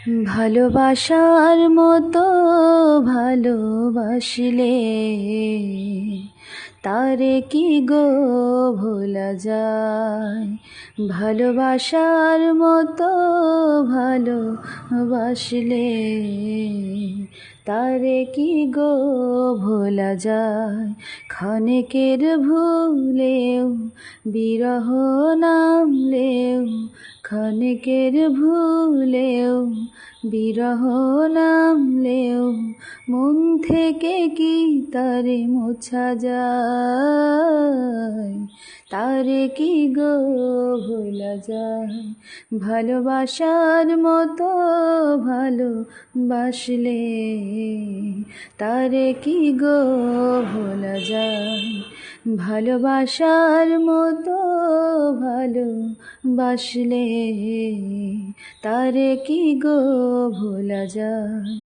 ভালোবাসার মতো ভালোবাসলে তারে কি গো ভোলা যায়। ভালোবাসার মতো ভালোবাসলে তারে কি গো ভোলা যায়। ক্ষণিকের ভুলেও বিরহ নামলেও, ক্ষণিকের ভুলেও বিরহ নামলেও মন থেকে কি তারে মোছা যায়। তারে কি গো ভোলা যায়। ভালোবাসার মতো ভালোবাসলে তারে কি গো ভোলা যায়। ভালোবাসার মতো ভালোবাসলে তারে কি গো ভোলা যায়।